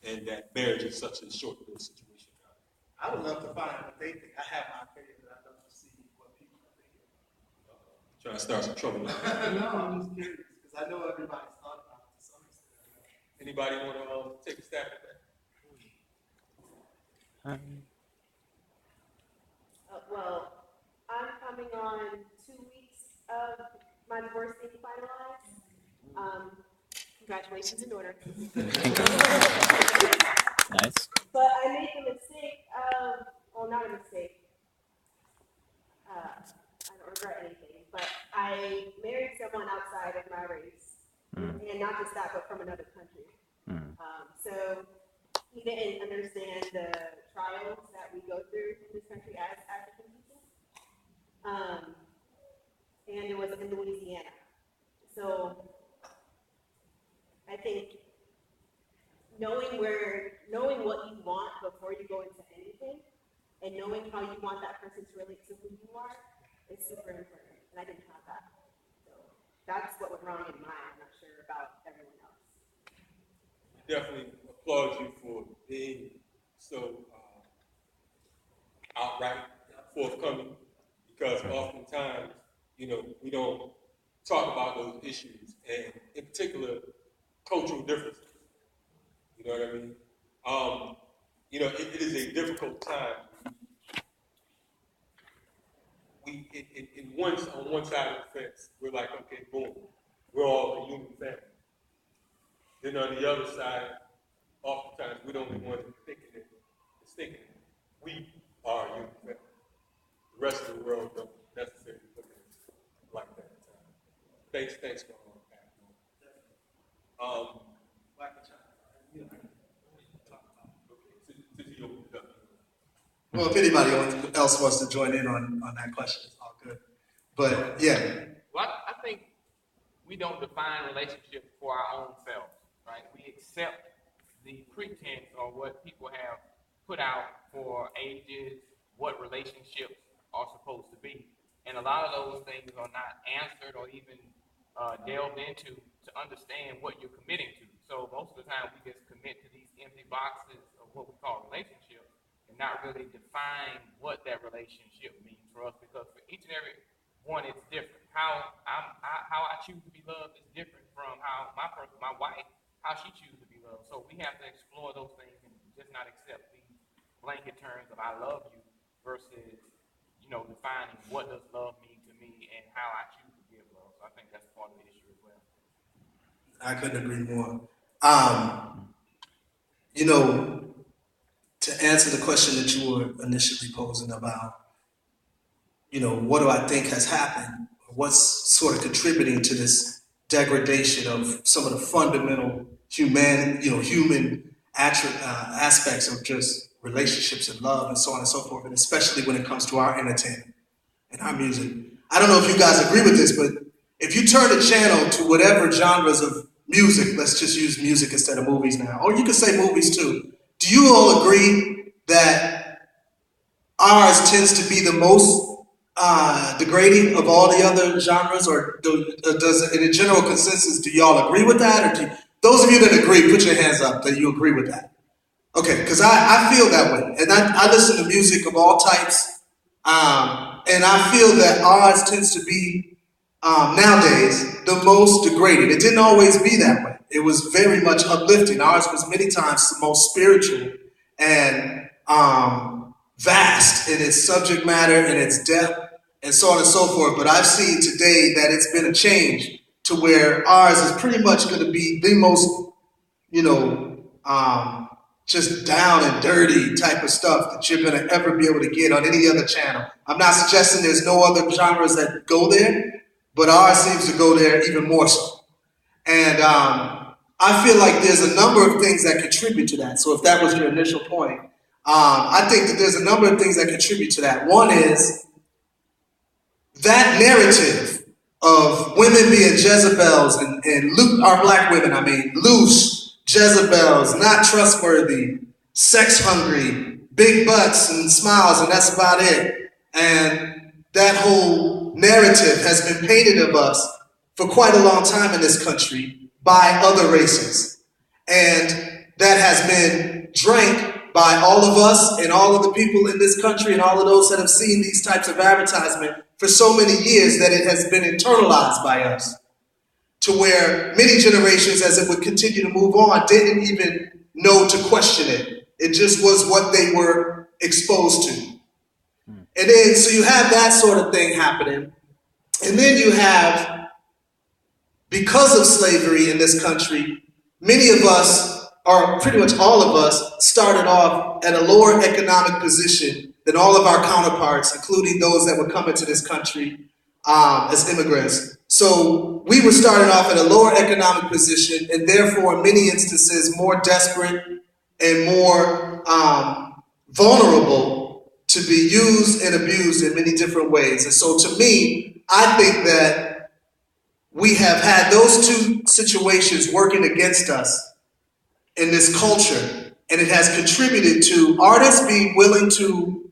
and that marriage is such a short-lived situation. I would love to find what they think. I have my opinion, but I'd love to see what people are thinking. Trying to start some trouble. No, I'm just curious because I know everybody's thought about it to some extent. Anybody want to take a stab at that? Well, I'm coming on 2 weeks of my divorce being finalized. Congratulations in order. Nice. But I made the mistake of, well, not a mistake. I don't regret anything, but I married someone outside of my race. And not just that, but from another country. So he didn't understand the trials that we go through in this country as African people. And it was in Louisiana. So I think knowing what you want before you go into anything, and knowing how you want that person to relate to who you are, is super important. And I didn't have that. So that's what went wrong in mine. I'm not sure about everyone else. Definitely applaud you for being so outright forthcoming, because oftentimes, we don't talk about those issues, and in particular, cultural differences. You know what I mean? It is a difficult time. On one side of the fence, we're like, okay, boom, we're all a human family. Then on the other side, oftentimes we're the only ones thinking we are a human family. The rest of the world don't necessarily look at it like that. Thanks for all that. Black and China. Since you opened it up. Well, if anybody else wants to join in on that question, it's all good. But yeah. Well, I think we don't define relationships for our own selves, right? We accept the pretense or what people have put out for ages, what relationships are supposed to be. And a lot of those things are not answered or even delved into to understand what you're committing to. So most of the time we just commit to these empty boxes of what we call relationships and not really define what that relationship means for us, because for each and every one it's different. How I choose to be loved is different from how my wife, how she chooses to be loved. So we have to explore those things and just not accept these blanket terms of I love you versus, defining what does love mean to me and how I choose to give love. So I think that's part of the issue as well. I couldn't agree more. To answer the question that you were initially posing about, what do I think has happened? What's sort of contributing to this degradation of some of the fundamental human aspects of just relationships and love and so on and so forth, and especially when it comes to our entertainment and our music. I don't know if you guys agree with this, but if you turn the channel to whatever genres of music, let's just use music instead of movies now, or you could say movies too, do you all agree that ours tends to be the most degrading of all the other genres, or does in a general consensus, do y'all agree with that? Or those of you that agree, put your hands up that you agree with that. Okay, because I feel that way, and I listen to music of all types, and I feel that ours tends to be nowadays the most degraded. It didn't always be that way. It was very much uplifting. Ours was many times the most spiritual and vast in its subject matter and its depth and so on and so forth. But I've seen today that it's been a change to where ours is pretty much going to be the most, just down and dirty type of stuff that you're going to ever be able to get on any other channel. I'm not suggesting there's no other genres that go there, but ours seems to go there even more so. And I feel like there's a number of things that contribute to that. So if that was your initial point, I think that there's a number of things that contribute to that. One is that narrative of women being Jezebels and our black women, loose, Jezebels, not trustworthy, sex hungry, big butts and smiles, and that's about it. And that whole narrative has been painted of us for quite a long time in this country by other races. And that has been drank by all of us and all of the people in this country and all of those that have seen these types of advertisement for so many years that it has been internalized by us, to where many generations, as it would continue to move on, didn't even know to question it. It just was what they were exposed to. And then, so you have that sort of thing happening. And then you have, because of slavery in this country, many of us, or pretty much all of us, started off at a lower economic position than all of our counterparts, including those that would come into this country as immigrants. So we were starting off at a lower economic position, and therefore, in many instances, more desperate and more vulnerable to be used and abused in many different ways. And so to me, I think that we have had those two situations working against us in this culture, and it has contributed to artists being willing to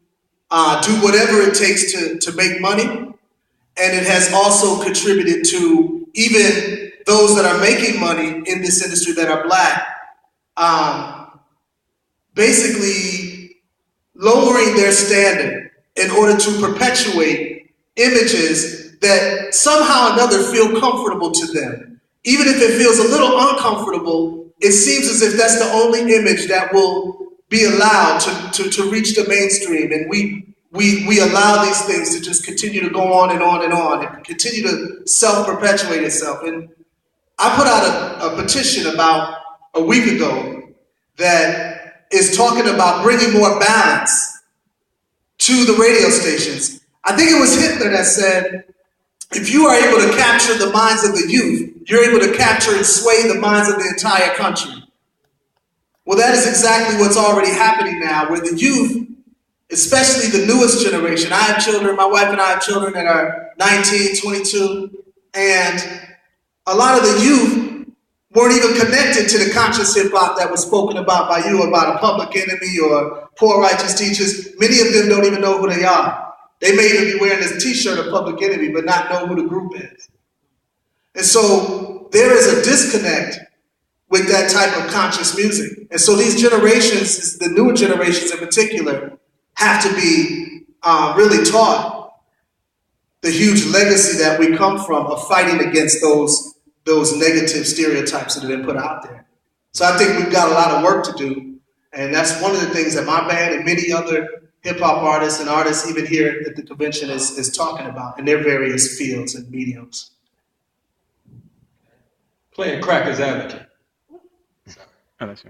do whatever it takes to make money, and it has also contributed to even those that are making money in this industry that are Black, basically lowering their standard in order to perpetuate images that somehow or another feel comfortable to them. Even if it feels a little uncomfortable, it seems as if that's the only image that will be allowed to reach the mainstream. And we allow these things to just continue to go on and on and on and continue to self-perpetuate itself. And I put out a petition about a week ago that is talking about bringing more balance to the radio stations. I think it was Hitler that said, if you are able to capture the minds of the youth, you're able to capture and sway the minds of the entire country. Well, that is exactly what's already happening now, where the youth, especially the newest generation, I have children, my wife and I have children that are 19, 22, and a lot of the youth weren't even connected to the conscious hip-hop that was spoken about by you about a Public Enemy or Poor Righteous Teachers. Many of them don't even know who they are. They may even be wearing this t-shirt of Public Enemy, but not know who the group is. And so there is a disconnect with that type of conscious music. And so these generations, the newer generations in particular, have to be really taught the huge legacy that we come from of fighting against those negative stereotypes that have been put out there. So I think we've got a lot of work to do. And that's one of the things that my band and many other hip-hop artists and artists even here at the convention is talking about in their various fields and mediums. Playing crackers advocate.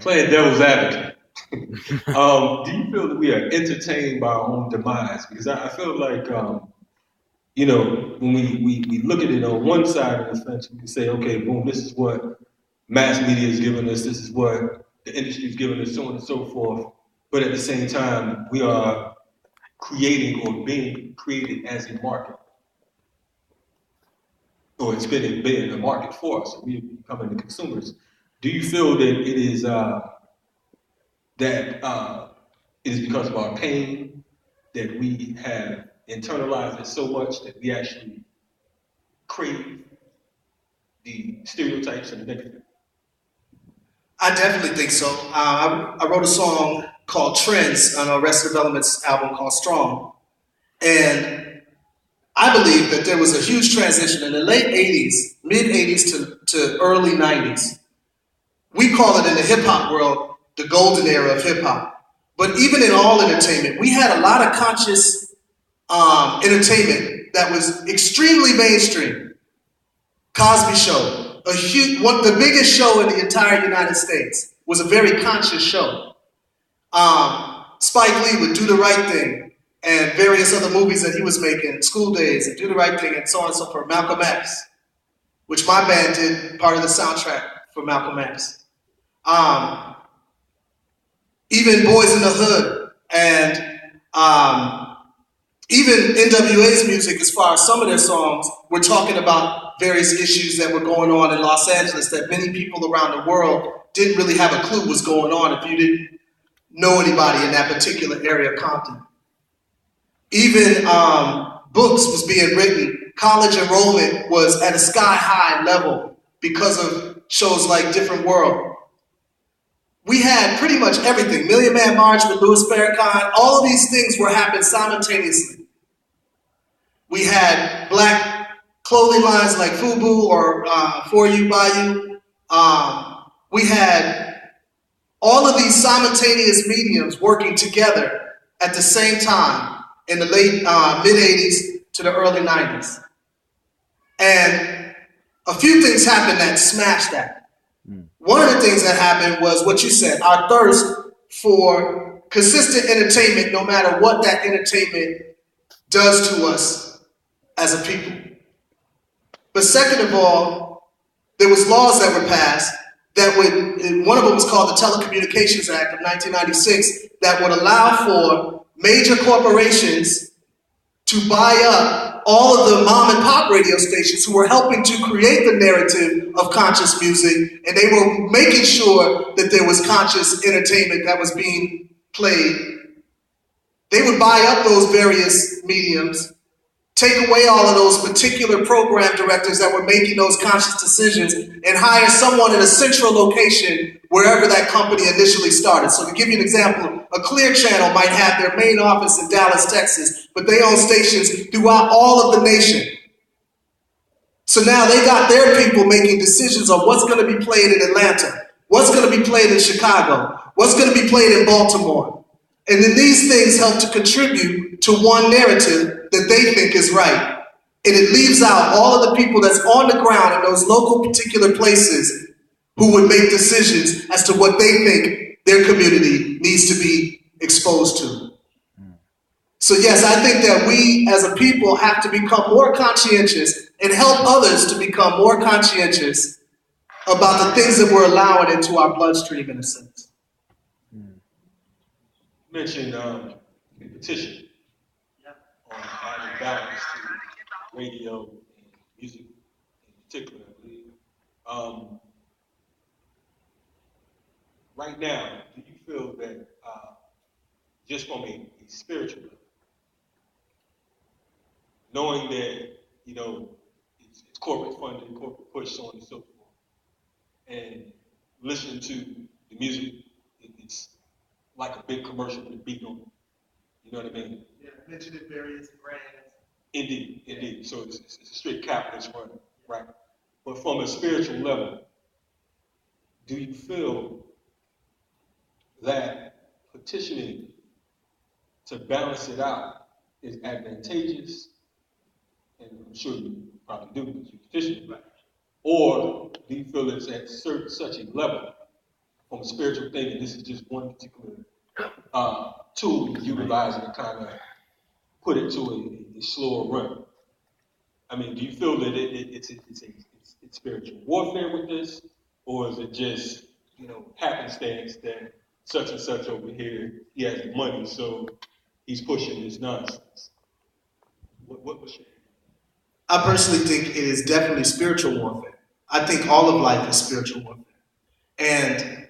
Playing devil's advocate. Do you feel that we are entertained by our own demise? Because I feel like, you know, when we look at it on one side of the fence, we can say, okay, boom, this is what mass media is giving us, this is what the industry is giving us, so on and so forth. But at the same time, we are creating or being created as a market. Or it's been a market for us, and we are becoming the consumers. Do you feel that it is because of our pain that we have internalized it so much that we actually crave the stereotypes and the negative? I definitely think so. I wrote a song called Trends on Arrested Development's album called Strong. And I believe that there was a huge transition in the late 80s, mid 80s to early 90s. We call it in the hip hop world the golden era of hip hop. But even in all entertainment, we had a lot of conscious entertainment that was extremely mainstream. Cosby Show, the biggest show in the entire United States, was a very conscious show. Spike Lee would Do the Right Thing and various other movies that he was making, School Days and Do the Right Thing and so on and so forth. Malcolm X, which my band did part of the soundtrack for Malcolm X. Even Boys in the Hood and even NWA's music, as far as some of their songs, were talking about various issues that were going on in Los Angeles that many people around the world didn't really have a clue was going on if you didn't know anybody in that particular area of Compton. Even books was being written. College enrollment was at a sky-high level because of shows like Different World. we had pretty much everything. Million Man March with Louis Farrakhan, all of these things were happening simultaneously. We had black clothing lines like FUBU or For You, By You. We had all of these simultaneous mediums working together at the same time in the late mid-80s to the early 90s. And a few things happened that smashed that. One of the things that happened was what you said, our thirst for consistent entertainment, no matter what that entertainment does to us as a people. But second of all, there was laws that were passed that would, one of them was called the Telecommunications Act of 1996, that would allow for major corporations to buy up all of the mom and pop radio stations who were helping to create the narrative of conscious music, and they were making sure that there was conscious entertainment that was being played. They would buy up those various mediums, take away all of those particular program directors that were making those conscious decisions, and hire someone in a central location wherever that company initially started. So to give you an example, a Clear Channel might have their main office in Dallas, Texas, but they own stations throughout all of the nation. So now they got their people making decisions on what's going to be played in Atlanta, what's going to be played in Chicago, what's going to be played in Baltimore. And then these things help to contribute to one narrative that they think is right. And it leaves out all of the people that's on the ground in those local particular places who would make decisions as to what they think their community needs to be exposed to. So yes, I think that we as a people have to become more conscientious and help others to become more conscientious about the things that we're allowing into our bloodstream, in a sense. You mentioned the petition on adding balance to radio and music in particular, I believe. Right now, do you feel that just from a spiritual level, knowing that, you know, it's corporate funding, corporate push, so on and so forth, and listening to the music, it's like a big commercial with a beat on it. You know what I mean? Yeah, mentioned various brands. Indeed, indeed. So it's a strict capitalist run, right? But from a spiritual level, do you feel that petitioning to balance it out is advantageous? And I'm sure you probably do because you petition, right? Or do you feel it's at such a level from a spiritual thing, and this is just one particular tool you're utilizing to kind of put it to a slower run? I mean, do you feel that it's spiritual warfare with this, or is it just, you know, happenstance that such and such over here, he has the money, so he's pushing this nonsense? What's your... I personally think it is definitely spiritual warfare. I think all of life is spiritual warfare. And